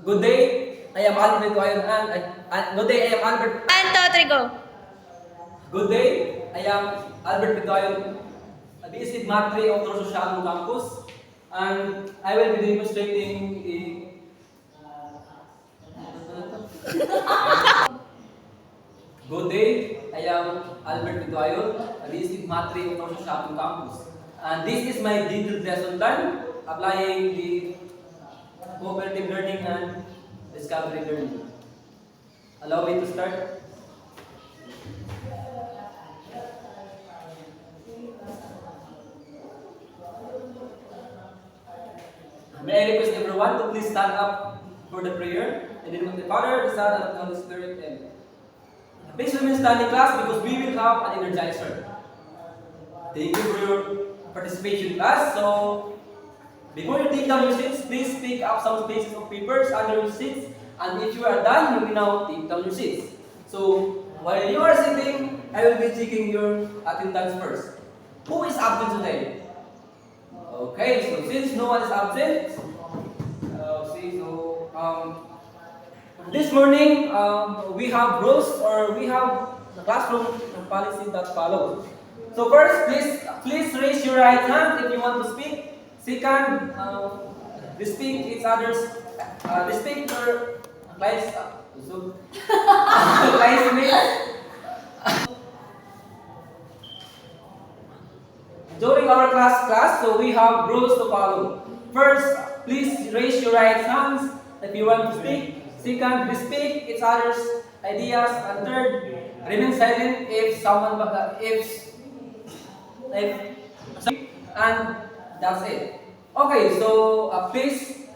Good day, I am Albert Wayon good day, I am Albert. 1, 2, 3, go. Good day, I am Albert Bitoyon, a BSc Math 3 of Torso Shadow Campus, and I will be demonstrating a Good day, I am Albert Bitoyon, a BSc Math 3 of Torso Shadow Campus, and this is my detailed lesson plan applying the cooperative learning and discovery learning. Allow me to start. May I request everyone to please stand up for the prayer. In the name of the Father, the Son, and of the Holy Spirit. Amen. Please remain standing, class, because we will have an energizer. Thank you for your participation, class. So, before you take down your seats, please pick up some pieces of papers under your seats. And if you are done, you will now take down your seats. So, while you are sitting, I will be checking your attendance first. Who is absent today? Okay, so since no one is absent, this morning we have rules, or we have the classroom policy that follows. So first, please raise your right hand if you want to speak. Second, respect each other's, respect your classmates. During our class, so we have rules to follow. First, please raise your right hands if you want to speak. Second, respect each other's ideas. And third, remain silent if someone, and that's it. Okay, so please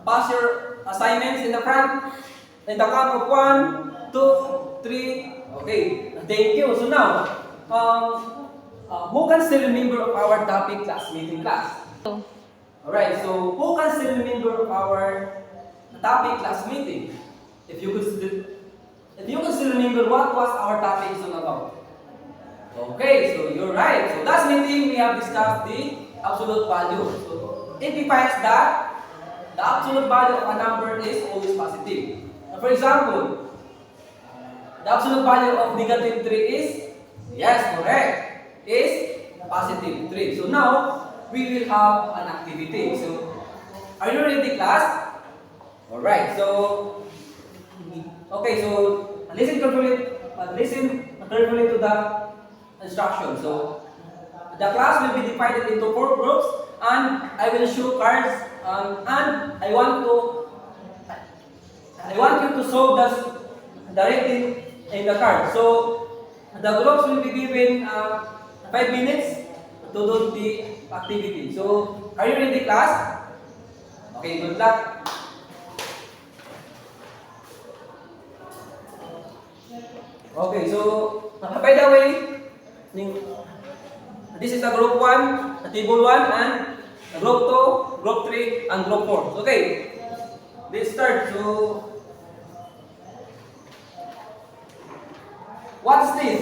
pass your assignments in the front. In the count of 1, 2, 3. Okay, thank you. So now, who can still remember of our topic class meeting class? Alright, so who can still remember of our topic class meeting? If you could still remember what was our topic is all about. Okay, so you're right. So last meeting we have discussed the absolute value. So it defines that the absolute value of a number is always positive. For example, the absolute value of negative 3 is, yes, correct, is positive 3. So now, we will have an activity. So, are you ready, class? Alright, so, okay, so, listen carefully to the instruction. So, the class will be divided into 4 groups, and I will show cards, and I want you to solve the rating in the card. So, the groups will be given 5 minutes to do the activity. So, are you ready, class? Okay, good luck. Okay, so, by the way, this is the group 1, the table 1, and group 2, group 3, and group 4. Okay, let's start. So, what is this?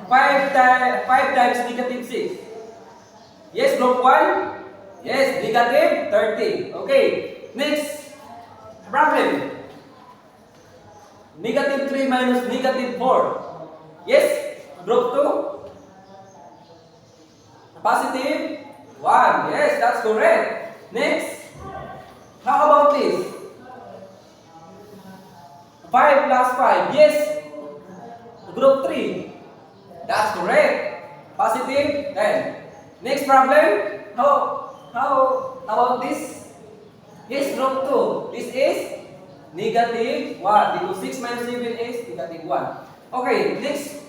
5 times negative 6. Yes, group 1? Yes, negative 30. Okay, next problem. Negative 3 minus negative 4. Yes, group 2? Positive 1. Yes, that's correct. Next, how about this? 5 plus 5. Yes, group 3. That's correct. Positive 10. Next problem. How about this? Yes, group 2. This is negative 1. Because 6 minus 7 is negative 1. Okay, next.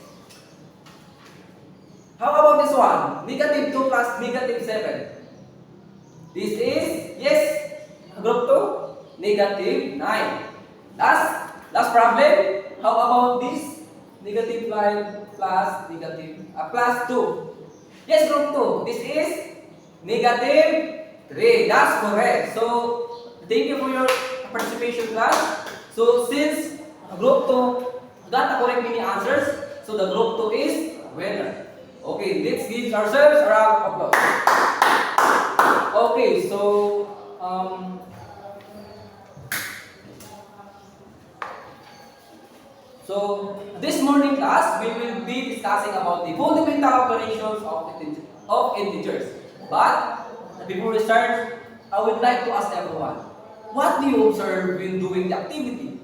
How about this one? Negative 2 plus negative 7. This is, yes, group 2, negative 9. Last problem. How about this? Negative 5 plus negative plus 2. Yes, group 2. This is negative 3. That's correct. So, thank you for your participation, class. So, since group 2 got the correct many answers, so the group 2 is winner. Okay, let's give ourselves a round of applause. Okay, so So, this morning class, we will be discussing about the fundamental operations of integers. But, before we start, I would like to ask everyone, what do you observe when doing the activity?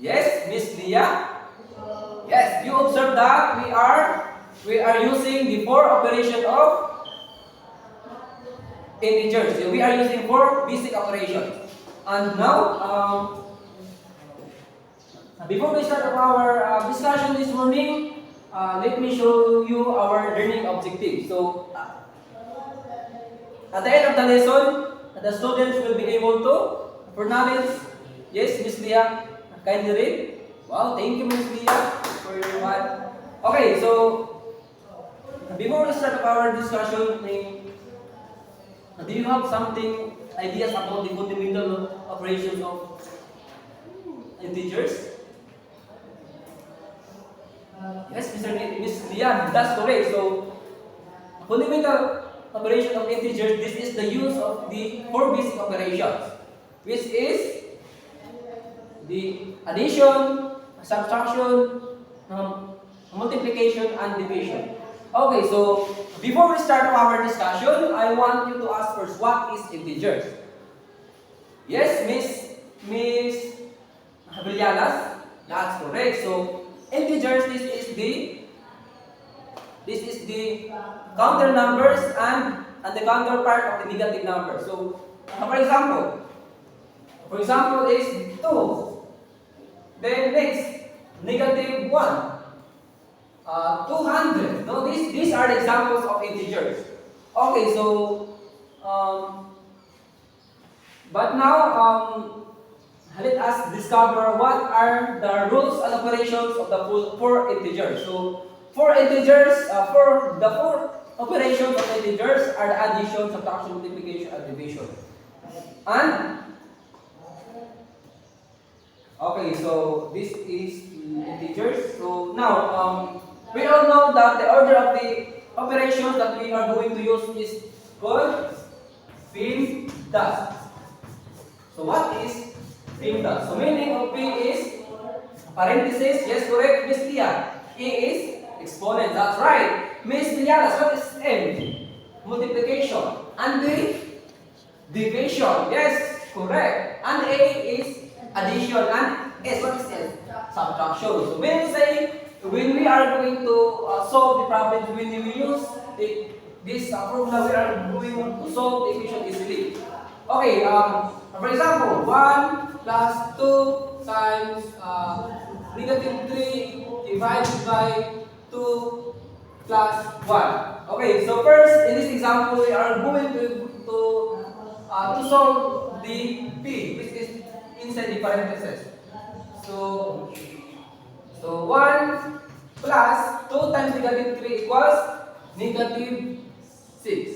Yes, Miss Leah? Yes, you observe that we are using the four operation of integers. So we are using four basic operations. And now, before we start our discussion this morning, let me show you our learning objective. So, at the end of the lesson, the students will be able to, for knowledge, yes, Miss Leah, kindly read. Wow, thank you, Miss Leah, for your one. Okay, so, before we start our discussion, do you have something, ideas about the fundamental operations of integers? Yes, Miss Leah, that's correct. So, fundamental operation of integers, this is the use of the four basic operations, which is the addition, subtraction, multiplication, and division. Okay, so before we start our discussion, I want you to ask first, what is integers? Yes, Miss Villalas, that's correct. So integers, this is the counter numbers and the counterpart of the negative number. So for example is 2. Then next, negative 1. 200. No, these are the examples of integers. Okay, so but now let us discover what are the rules and operations of the four integers. So for integers, for the four operations of integers are the addition, subtraction, multiplication, and division. And okay, so this is integers. So now we all know that the order of the operations that we are going to use is called PIMDAS. So what is PIMDAS? So meaning of P is parenthesis. Yes, correct, Miss Tia. E is exponent. That's right. Miss Villalas, what is M? Multiplication. And the division. Yes, correct. And A is addition. And S, what is S? Subtraction. So when we say, when we are going to solve the problem, when we use this formula, we are going to solve the equation easily. Okay, for example, 1 plus 2 times negative 3 divided by 2 plus 1. Okay, so first, in this example, we are going to solve the P, which is inside the parentheses. So 1 plus 2 times negative 3 equals negative 6.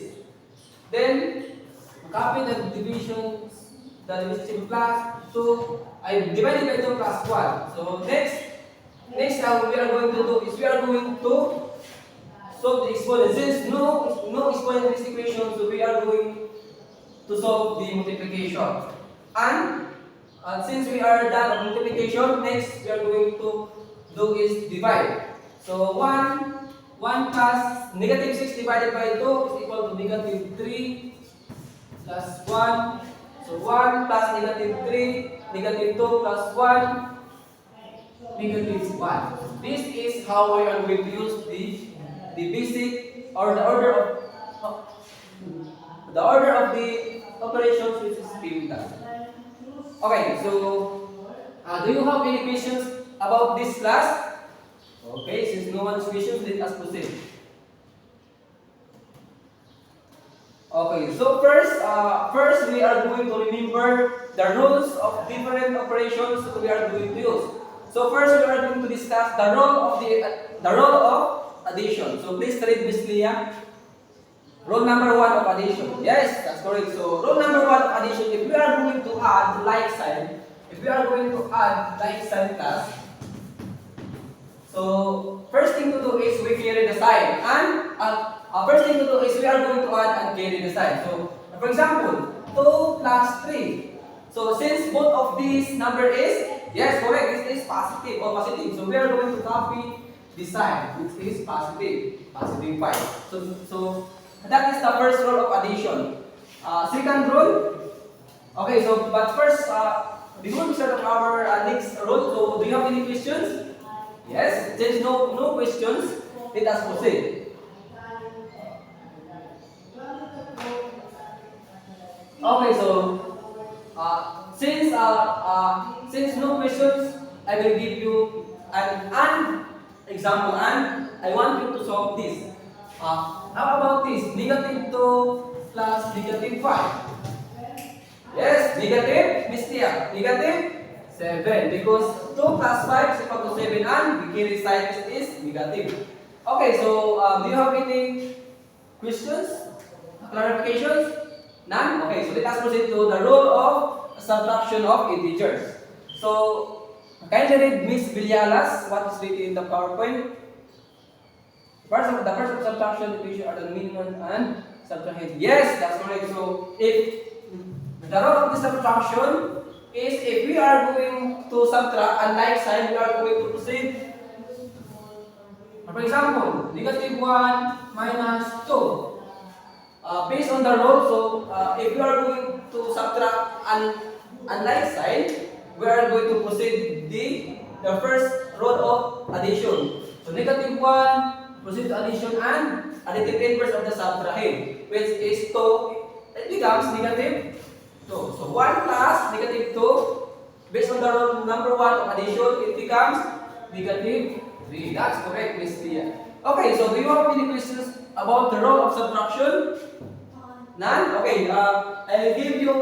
Then, copy the division plus 2, I divided by 2 plus 1. So next we are going to do is we are going to solve the exponent. Since no exponent in this equation, so we are going to solve the multiplication. And since we are done with multiplication, next we are going to do is divide. So 1 plus negative 6 divided by 2 is equal to negative 3 plus 1. So 1 plus negative 3, negative 2 plus 1, negative 1. This is how we are going to use the basic or the order of the operations, which is PIMDAS. Okay, so do you have any questions about this class? Okay, since no one has questions, let us proceed. Okay, so first we are going to remember the rules of different operations that we are going to use. So first we are going to discuss the role of addition. So please read, Miss Leah. Rule number 1 of addition. Yes, that's correct. So rule number 1 of addition, if we are going to add like sign, class, so first thing to do is we carry the sign, and first thing to do is we are going to add and carry the sign. So for example, 2 plus 3. So since both of these number is Yes, correct. This is positive or positive. So we are going to copy this side, which is positive, positive 5. So that is the first rule of addition. Second rule. Okay, so but first, before we start on our next rule, so do you have any questions? Yes, there is no questions. Let us proceed. Okay, so since no questions, I will give you an example, and I want you to solve this. How about this? Negative 2 plus negative 5. Yes, negative, Miss Tia, negative 7. Because 2 plus 5 is equal to 7 and the carry sign is negative. Okay, so do you have any questions? Clarifications? None? Okay, so let us proceed to the rule of subtraction of integers. So, kindly read Miss Villalas, what is written in the PowerPoint. The first of subtraction division are the minimum and subtraction. Yes, that's correct. So, if the rule of the subtraction is if we are going to subtract and like sign, we are going to proceed. For example, negative 1 minus 2. Based on the rule, so if we are going to subtract an unlike sign, we are going to proceed the first rule of addition. So negative 1, proceed to addition and additive inverse of the subtract, which is 2, it becomes negative 2. So 1 plus negative 2, based on the rule number 1 of addition, it becomes negative 3. That's correct, Miss Tia. Okay, so do you have any questions about the rule of subtraction? None? Okay, I will give you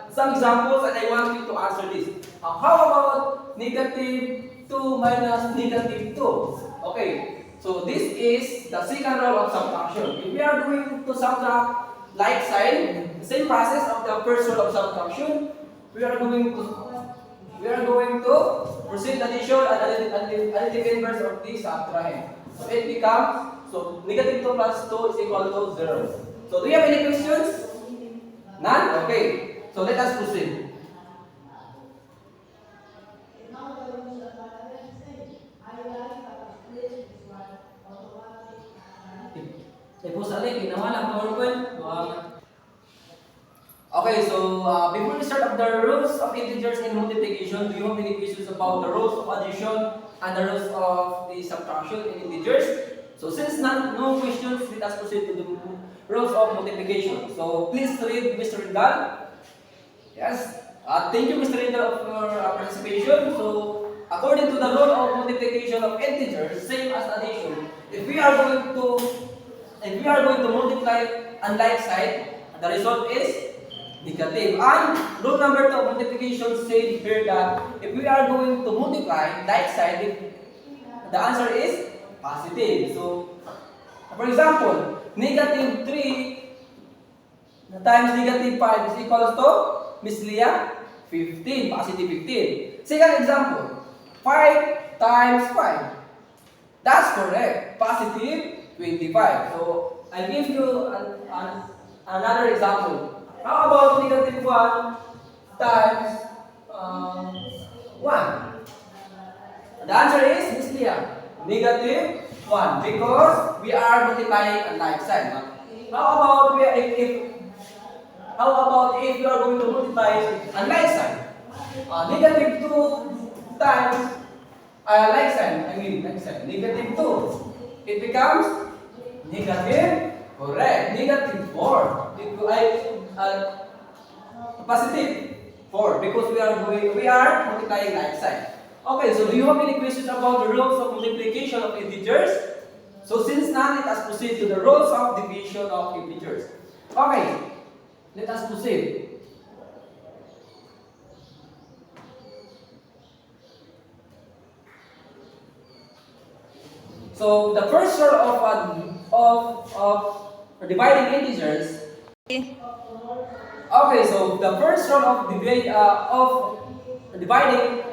some examples and I want you to answer this. How about negative 2 minus negative 2? Okay, so this is the second rule of subtraction. If we are going to subtract like sign, the same process of the first rule of subtraction, we are going to proceed addition and additive inverse of this subtract. So it becomes, so negative 2 plus 2 is equal to 0. So do you have any questions? None? Okay. So let us proceed. Okay, so before we start up the rules of integers in multiplication, do you have any questions about the rules of addition and the rules of the subtraction in integers? So since no questions, let us proceed to the rules of multiplication. So please read Mr. Rindal. Yes. Thank you, Mr. Rindal, for participation. So according to the rule of multiplication of integers, same as addition, if we are going to multiply unlike side, the result is negative. And rule number 2 of multiplication says here that if we are going to multiply like side, the answer is positive. So, for example, negative 3 times negative 5 is equals to, Miss Leah, 15, positive 15. Second example, 5 times 5. That's correct, positive 25. So, I give you another example. How about negative 1 times 1? The answer is, Miss Leah, negative 1 because we are multiplying a like sign. How about if you are going to multiply a like sign? Negative 2 times like sign, like sign, negative 2. It becomes negative, correct, negative 4. Positive 4 because we are multiplying like sign. Okay, so do you have any questions about the rules of multiplication of integers? So since none, let us proceed to the rules of division of integers. Okay, let us proceed. So the first rule of dividing integers. Okay, so the first rule of dividing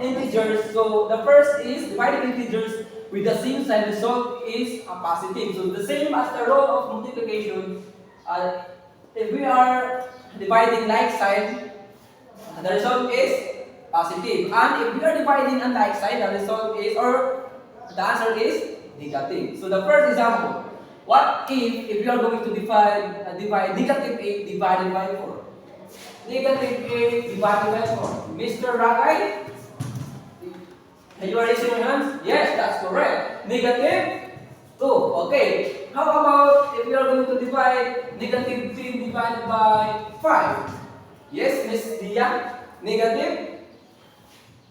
integers. So the first is dividing integers with the same sign. Result is a positive. So the same as the rule of multiplication. If we are dividing like sign, the result is positive. And if we are dividing on the right side, the result is, or the answer is negative. So the first example, what if you are going to divide negative 8 divided by 4? Negative 8 divided by 4. Mr. Ragay, you are raising your hands? Yes, that's correct. Negative 2. Okay. How about if you are going to divide negative 3 divided by 5? Yes, Miss Dia? Negative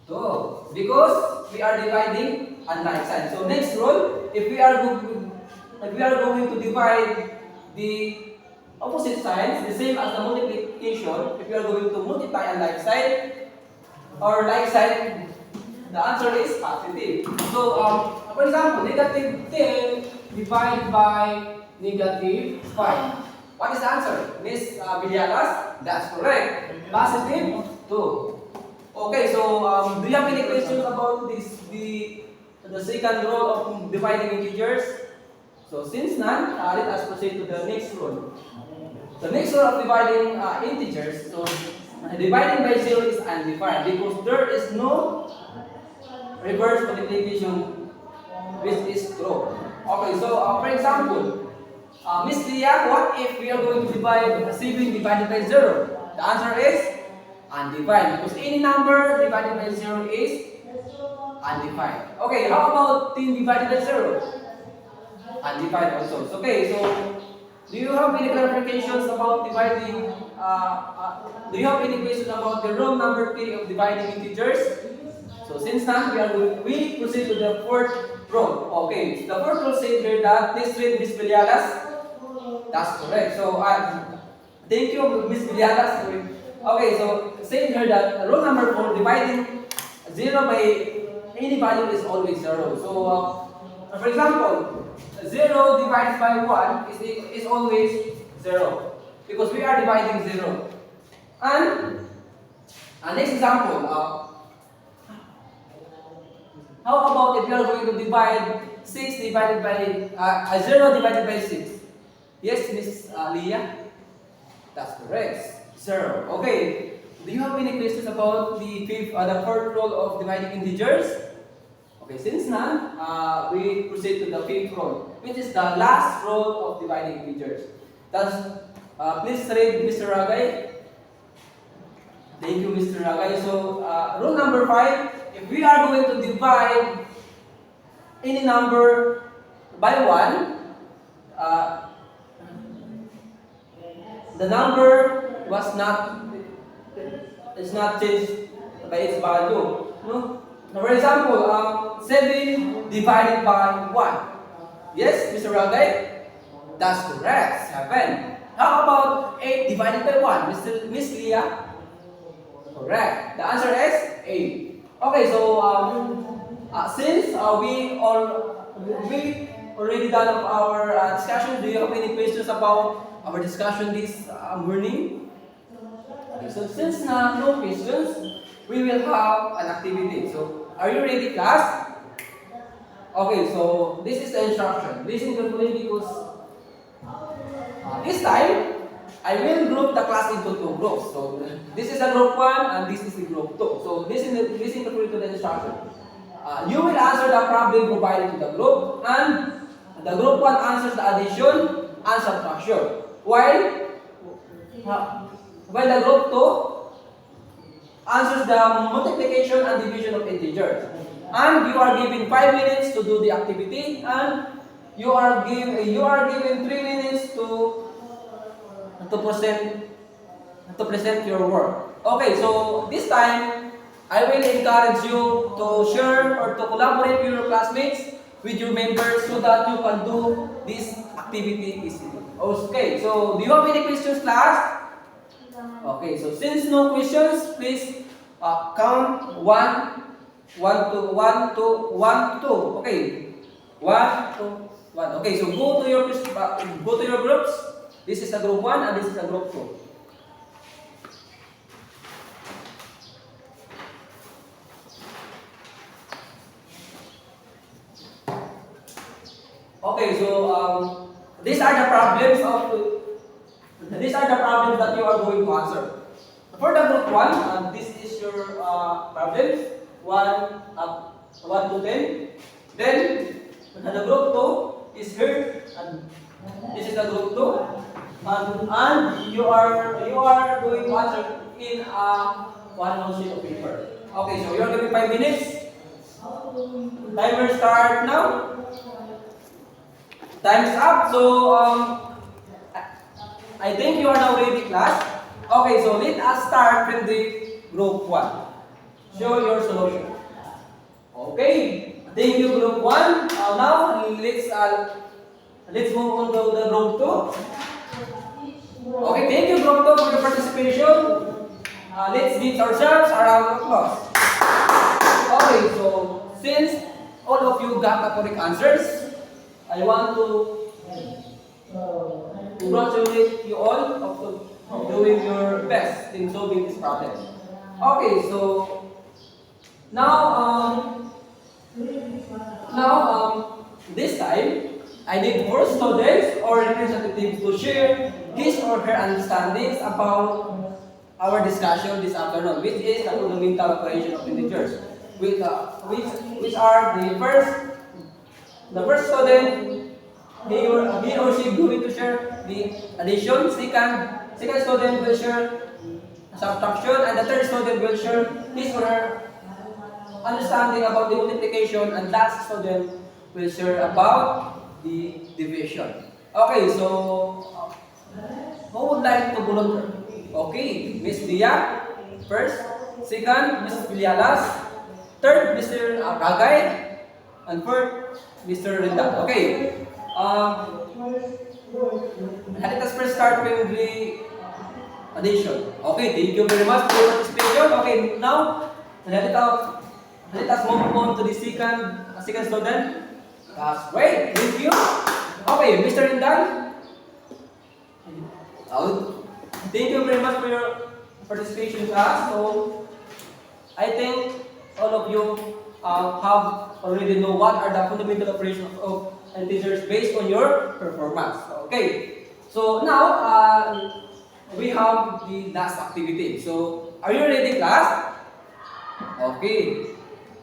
2. Because we are dividing on right side. So next rule, if we are going to divide the opposite sides, the same as the multiplication, if we are going to multiply on right side or right side, the answer is positive. So, for example, negative 10 divided by negative 5. What is the answer? Miss Villalas? That's correct. Positive 2. Okay, so do you have any questions about the second rule of dividing integers? So since none, let us proceed to the next rule. The next rule of dividing integers, so dividing by 0 is undefined because there is no reverse multiplication which is true. Okay, so for example, Miss Lia, what if we are going to divide 7 divided by 0? The answer is undefined because any number divided by 0 is undefined. Okay, how about 10 divided by 0? Undefined also. Okay, so do you have any clarifications about dividing? Do you have any questions about the rule number 3 of dividing integers? So since now we proceed to the fourth rule. Okay, the fourth rule says here that please read Miss Villalas. That's correct. So thank you, Miss Villalas. Okay, so saying here that rule number 4, dividing 0 by any value is always 0. So for example, 0 divided by 1 is always 0 because we are dividing 0. And next example, how about if you are going to divide 6 divided by 0 divided by 6? Yes, Miss Leah? That's correct. 0. Okay. Do you have any questions about the fourth rule of dividing integers? Okay, since none, we proceed to the fifth rule, which is the last rule of dividing integers. That's, please read Mr. Ragay. Thank you, Mr. Ragay. So, rule number 5, if we are going to divide any number by 1, the number is not changed by its value. No? For example, 7 divided by 1. Yes, Mr. Ragay? That's correct, 7. How about 8 divided by 1? Miss Leah? Correct. The answer is 8. Okay, so since we already done our discussion, do you have any questions about our discussion this morning? Okay, so since no questions, we will have an activity. So, are you ready, class? Okay, so this is the instruction. Listen carefully because this time, I will group the class into 2 groups. So, this is the group 1 and this is the group 2. So, listen carefully to the instruction. You will answer the problem provided to the group, and the group 1 answers the addition and subtraction, while the group 2 answers the multiplication and division of integers. And you are given 5 minutes to do the activity, and you are given 3 minutes to present your work. Okay, so this time I will encourage you to share or to collaborate with your classmates, with your members, so that you can do this activity easily. Okay, so do you have any questions, class? Okay, so since no questions, please count 1, 1, 2, 1, 2, 1, 2. Okay, 1, 2, 1. Okay, so go to your groups. This is a group 1 and this is a group 2. Okay, so these are the problems that you are going to answer. For the group 1, this is your problems. 1 to 10. Then, the group 2 is here. And this is the group 2. And you are going to answer in one whole sheet of paper. Okay, so you're given 5 minutes. Timer start now. Time's up. So I think you are now ready, class. Okay, so let us start from the group 1. Show your solution. Okay, thank you, group 1. Now let's move on to the group 2. Okay, thank you, group 2, for the participation. Let's give ourselves a round of applause. Okay, so since all of you got the correct answers, I want to congratulate you all of doing your best in solving this problem. Okay, so now this time I need 4 students or representatives to share his or her understandings about our discussion this afternoon, which is the fundamental operation of integers. Which are the first student, he or she going to share the addition. Second student will share subtraction, and the third student will share his or her understanding about the multiplication, and last student will share about the division. Okay, so who would like to volunteer? Okay, Miss Dia first, second Mrs. Vilialas, third Mr. Ragay, and fourth Mr. Rinda. Okay. Let us first start with the addition. Okay, thank you very much for your participation. Okay, now let us move on to the second student. That's great. Thank you. Okay, Mr. Rinda. Thank you very much for your participation, class. So I think all of you have already know what are the fundamental operations of integers based on your performance. Okay. So now we have the last activity. So are you ready, class? Okay.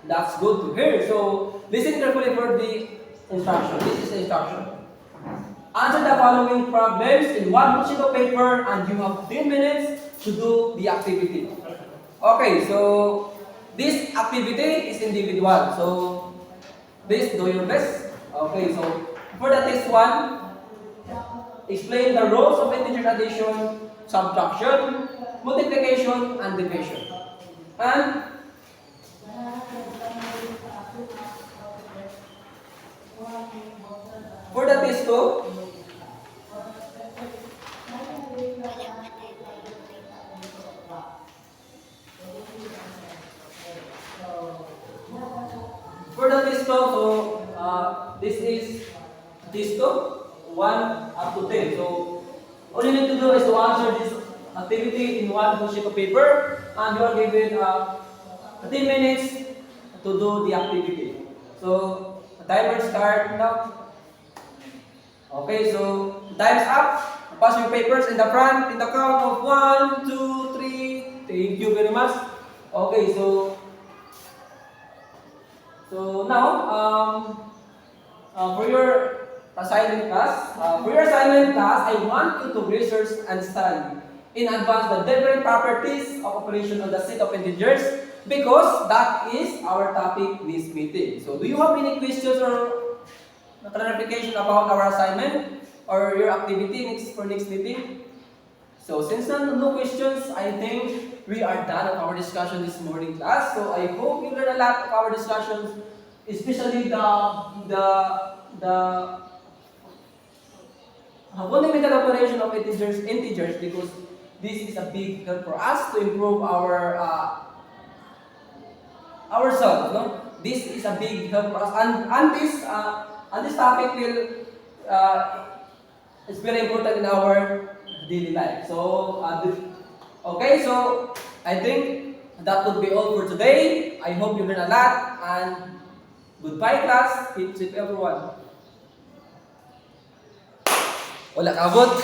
That's good to hear. So listen carefully for the instruction. This is the instruction. Answer the following problems in one sheet of paper, and you have 10 minutes to do the activity. Okay, so this activity is individual. So please do your best. Okay, so for the test 1, explain the rules of integer addition, subtraction, multiplication, and division. And for the test 2, this is test 2, 1 up to 10. So all you need to do is to answer this activity in one whole sheet of paper, and you are given 10 minutes to do the activity. So the timer start now. Okay, so time's up. Pass your papers in the front in the count of 1, 2, 3. Thank you very much. Okay, so now for your assignment class, I want you to research and study in advance the different properties of operation on the set of integers, because that is our topic this meeting. So do you have any questions or clarification about our assignment or your activity for next meeting? So since no questions, I think we are done with our discussion this morning, class. So I hope you learned a lot of our discussions, especially the fundamental operation of integers, because this is a big help for us to improve ourselves. No? This is a big help for us, and this topic will is very important in our daily life. So okay, so I think that would be all for today. I hope you learned a lot, and goodbye, class. Keep safe, everyone. Wala kabot.